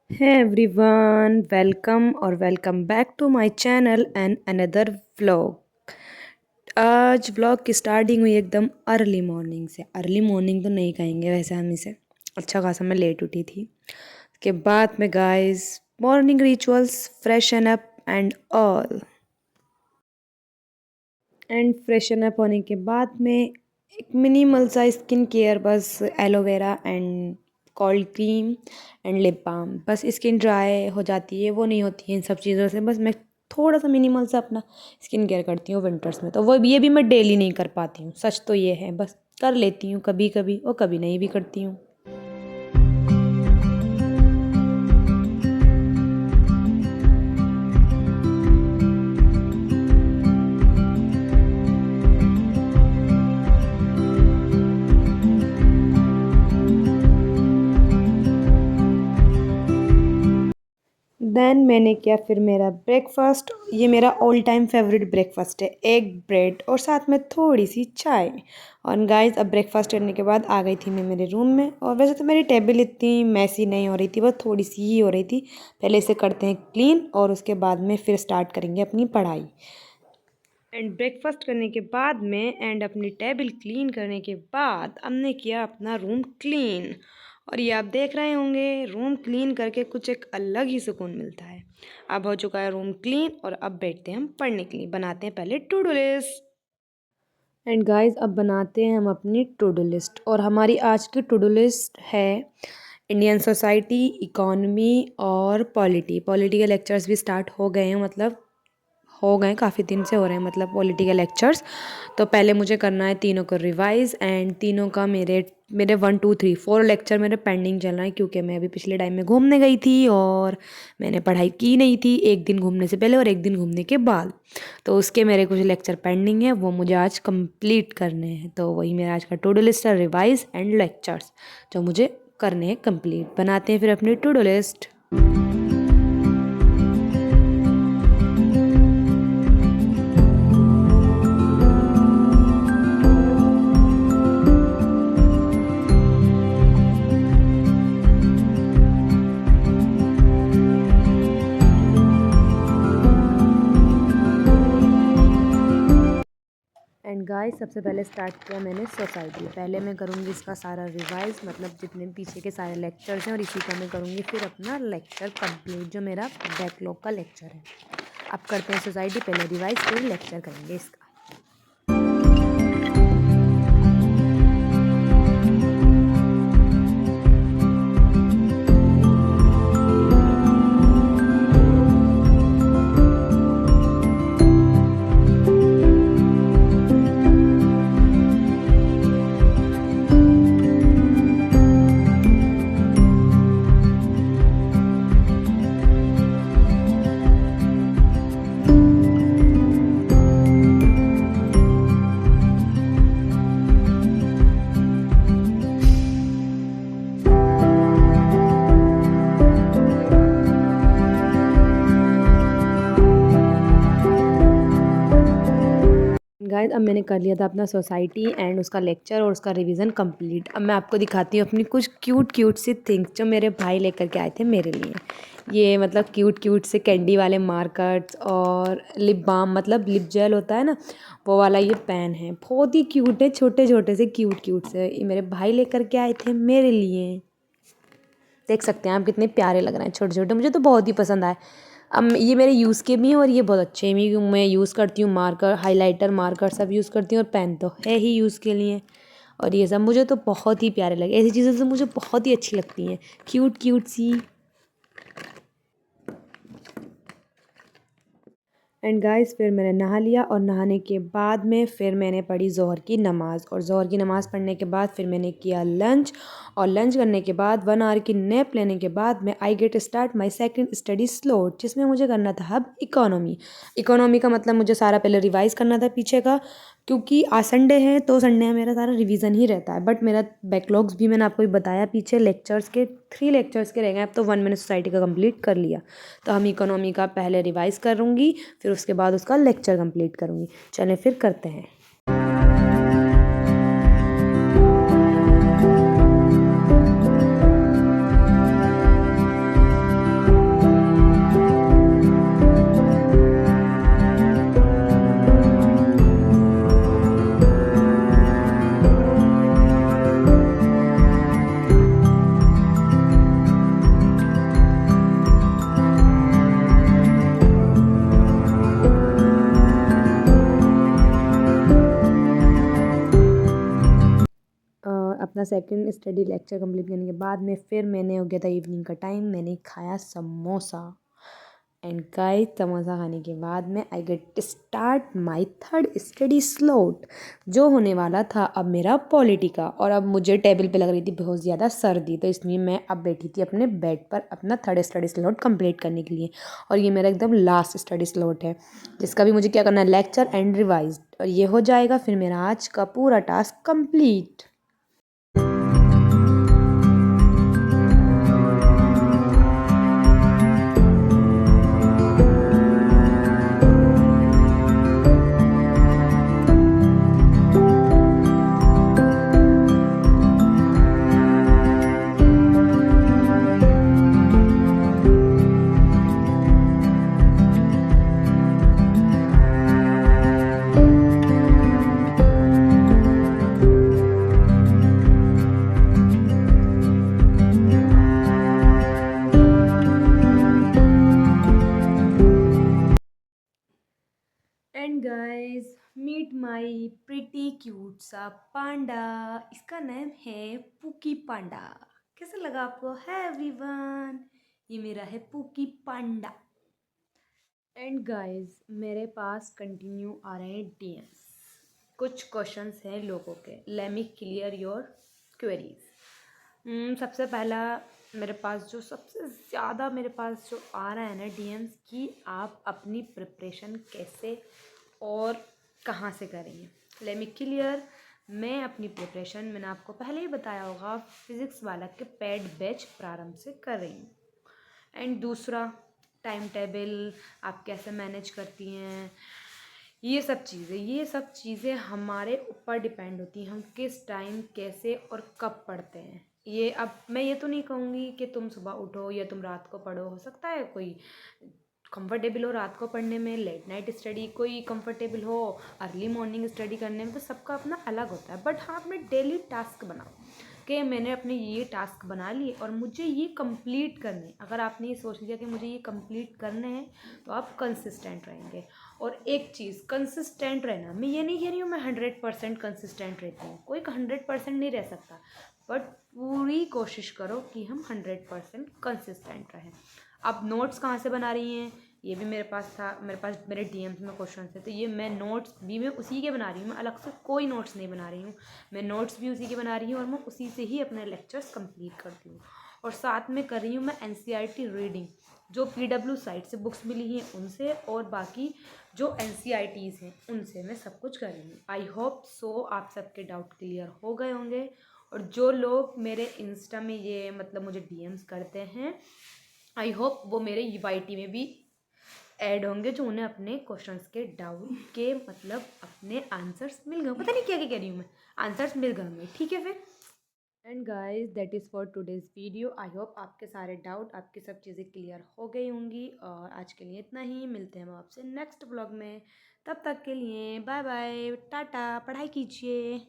Hey everyone, welcome or welcome back to my channel and another vlog। आज vlog की starting हुई एकदम early morning से। Early morning तो नहीं कहेंगे वैसे हम इसे, अच्छा खासा मैं लेट उठी थी। उसके बाद में guys morning rituals, freshen up and all. And freshen up होने के बाद में एक मिनिमल सा स्किन केयर, बस aloe vera and cold cream and lip balm. बस स्किन ड्राई हो जाती है, वो नहीं होती है इन सब चीज़ों से। बस मैं थोड़ा सा मिनिमल सा अपना स्किन केयर करती हूँ विंटर्स में। तो वो ये भी मैं डेली नहीं कर पाती हूँ, सच तो ये है। बस कर लेती हूँ कभी कभी और कभी नहीं भी करती हूँ। देन मैंने किया फिर मेरा ब्रेकफास्ट। ये मेरा ऑल टाइम फेवरेट ब्रेकफास्ट है, एग ब्रेड और साथ में थोड़ी सी चाय। और गाइस अब ब्रेकफास्ट करने के बाद आ गई थी मैं मेरे रूम में। और वैसे तो मेरी टेबल इतनी मैसी नहीं हो रही थी, बस थोड़ी सी ही हो रही थी। पहले इसे करते हैं क्लीन और उसके बाद में फिर स्टार्ट करेंगे अपनी पढ़ाई। एंड ब्रेकफास्ट करने के बाद में एंड अपनी टेबल क्लीन करने के बाद हमने किया अपना रूम क्लीन। और ये आप देख रहे होंगे, रूम क्लीन करके कुछ एक अलग ही सुकून मिलता है। अब हो चुका है रूम क्लीन और अब बैठते हैं हम पढ़ने के लिए। बनाते हैं पहले to do list. And guys अब बनाते हैं हम अपनी टू डू लिस्ट। और हमारी आज की टू डू लिस्ट है इंडियन सोसाइटी, इकोनॉमी और पॉलिटी। पॉलिटी के लेक्चर्स भी स्टार्ट हो गए हैं, मतलब हो गए, काफ़ी दिन से हो रहे हैं मतलब पॉलिटिकल लेक्चर्स। तो पहले मुझे करना है तीनों को रिवाइज़। एंड तीनों का मेरे मेरे 1 2 3 4 लेक्चर मेरे पेंडिंग चल रहा है, क्योंकि मैं अभी पिछले टाइम में घूमने गई थी और मैंने पढ़ाई की नहीं थी। एक दिन घूमने से पहले और एक दिन घूमने के बाद, तो उसके मेरे कुछ लेक्चर पेंडिंग है, वो मुझे आज कंप्लीट करने हैं। तो वही मेरा आज का टू डू लिस्ट है, रिवाइज एंड लेक्चर्स जो मुझे करने हैं कंप्लीट। बनाते हैं फिर अपनी to do list. And guys सबसे पहले स्टार्ट किया मैंने सोसाइटी। पहले मैं करूँगी इसका सारा रिवाइज, मतलब जितने पीछे के सारे लेक्चर्स हैं, और इसी का मैं करूँगी फिर अपना लेक्चर कंप्लीट जो मेरा बैकलॉग का लेक्चर है। अब करते हैं सोसाइटी, पहले रिवाइज फिर लेक्चर करेंगे इसका। गाइस अब मैंने कर लिया था अपना सोसाइटी एंड उसका लेक्चर और उसका रिवीजन कंप्लीट। अब मैं आपको दिखाती हूँ अपनी कुछ क्यूट क्यूट सी थिंग्स जो मेरे भाई लेकर के आए थे मेरे लिए। ये मतलब क्यूट क्यूट से कैंडी वाले मार्कर्स और लिप बाम, मतलब लिप जेल होता है ना, वो वाला ये पेन है। बहुत ही क्यूट है, छोटे छोटे से क्यूट क्यूट से ये मेरे भाई लेकर के आए थे मेरे लिए। देख सकते हैं आप कितने प्यारे लग रहे हैं, छोटे छोटे, मुझे तो बहुत ही पसंद आए। अब ये मेरे यूज़ के भी हैं और ये बहुत अच्छे भी, मैं यूज़ करती हूँ। मार्कर, हाइलाइटर, मार्कर सब यूज़ करती हूँ और पेन तो है ही यूज़ के लिए। और ये सब मुझे तो बहुत ही प्यारे लगे, ऐसी चीज़ें तो मुझे बहुत ही अच्छी लगती हैं, क्यूट क्यूट सी। एंड गाइस फिर मैंने नहा लिया और नहाने के बाद में फिर मैंने पढ़ी ज़ोहर की नमाज़। और ज़ोहर की नमाज़ पढ़ने के बाद फिर मैंने किया लंच। और लंच करने के बाद 1 आवर की नैप लेने के बाद में I get start my second study slot, जिसमें मुझे करना था अब इकोनॉमी। इकोनॉमी का मतलब मुझे सारा पहले रिवाइज़ करना था पीछे का, क्योंकि आज संडे है तो संडे में मेरा सारा रिवीजन ही रहता है। बट मेरा बैकलॉग्स भी मैंने आपको बताया पीछे, लेक्चर्स के 3 लेक्चर्स के रह गए। अब तो 1 मैंने सोसाइटी का कंप्लीट कर लिया, तो हम इकोनॉमी का पहले रिवाइज़ करूँगी, फिर उसके बाद उसका लेक्चर कंप्लीट करूँगी। चलें फिर करते हैं। अपना सेकंड स्टडी लेक्चर कंप्लीट करने के बाद में फिर मैंने हो गया था इवनिंग का टाइम, मैंने खाया समोसा। एंड गाइस समोसा खाने के बाद में I get start my third study slot जो होने वाला था अब मेरा पॉलिटी का। और अब मुझे टेबल पे लग रही थी बहुत ज़्यादा सर्दी, तो इसलिए मैं अब बैठी थी अपने बेड पर अपना थर्ड स्टडी स्लॉट कंप्लीट करने के लिए। और ये मेरा एकदम लास्ट स्टडी स्लॉट है जिसका भी मुझे क्या करना है, लेक्चर एंड रिवाइज, और ये हो जाएगा फिर मेरा आज का पूरा task complete. And guys meet my pretty cute सा पांडा, इसका नाम है पुकी पांडा। कैसा लगा आपको? है एवरीवन, ये मेरा है पुकी पांडा। एंड गाइस मेरे पास कंटिन्यू आ रहे हैं डीएम्स, कुछ क्वेश्चंस हैं लोगों के, let me clear your queries. सबसे पहला मेरे पास जो सबसे ज़्यादा मेरे पास जो आ रहा है ना डीएम्स, कि आप अपनी प्रिपरेशन कैसे और कहाँ से करेंगे। लेट मी क्लियर, मैं अपनी प्रिपरेशन मैंने आपको पहले ही बताया होगा फिज़िक्स वाला के पेड बैच प्रारंभ से कर रही हूँ। एंड दूसरा टाइम टेबल आप कैसे मैनेज करती हैं, ये सब चीज़ें हमारे ऊपर डिपेंड होती हैं, हम किस टाइम कैसे और कब पढ़ते हैं। ये अब मैं ये तो नहीं कहूँगी कि तुम सुबह उठो या तुम रात को पढ़ो, हो सकता है कोई कंफर्टेबल हो रात को पढ़ने में, लेट नाइट स्टडी, कोई कंफर्टेबल हो अर्ली मॉर्निंग स्टडी करने में, तो सबका अपना अलग होता है। बट हाँ, अपने डेली टास्क बनाओ कि मैंने अपने ये टास्क बना लिए और मुझे ये कंप्लीट करने। अगर आपने ये सोच लिया कि मुझे ये कंप्लीट करने हैं तो आप कंसिस्टेंट रहेंगे। और एक चीज़, कंसिस्टेंट रहना, मैं ये नहीं कह रही हूँ मैं 100% कंसिस्टेंट रहती हूँ, कोई 100% नहीं रह सकता, बट पूरी कोशिश करो कि हम 100% कंसिस्टेंट रहें। अब नोट्स कहाँ से बना रही हैं, ये भी मेरे पास था, मेरे डीएम्स में क्वेश्चन थे, तो ये मैं नोट्स भी मैं उसी के बना रही हूँ, मैं अलग से कोई नोट्स नहीं बना रही हूँ, मैं नोट्स भी उसी के बना रही हूँ और मैं उसी से ही अपने लेक्चर्स कंप्लीट करती हूँ। और साथ में कर रही हूँ मैं एनसीईआरटी रीडिंग, जो पीडब्ल्यू साइट से बुक्स मिली हैं उनसे, और बाकी जो एनसीईआरटीज़ हैं उनसे मैं सब कुछ कर रही हूँ। आई होप सो आप सबके डाउट क्लियर हो गए होंगे। और जो लोग मेरे इंस्टा में ये मतलब मुझे डीएम्स करते हैं, आई होप वो मेरे यूआईटी में भी ऐड होंगे, जो उन्हें अपने क्वेश्चंस के डाउट के मतलब अपने आंसर्स मिल गए, पता नहीं क्या क्या कह रही हूँ मैं, आंसर्स मिल गए होंगे, ठीक है फिर। And guys that is for today's video. I hope आपके सारे डाउट, आपकी सब चीज़ें क्लियर हो गई होंगी। और आज के लिए इतना ही, मिलते हैं हम आपसे नेक्स्ट ब्लॉग में, तब तक के लिए बाय बाय, टाटा, पढ़ाई कीजिए।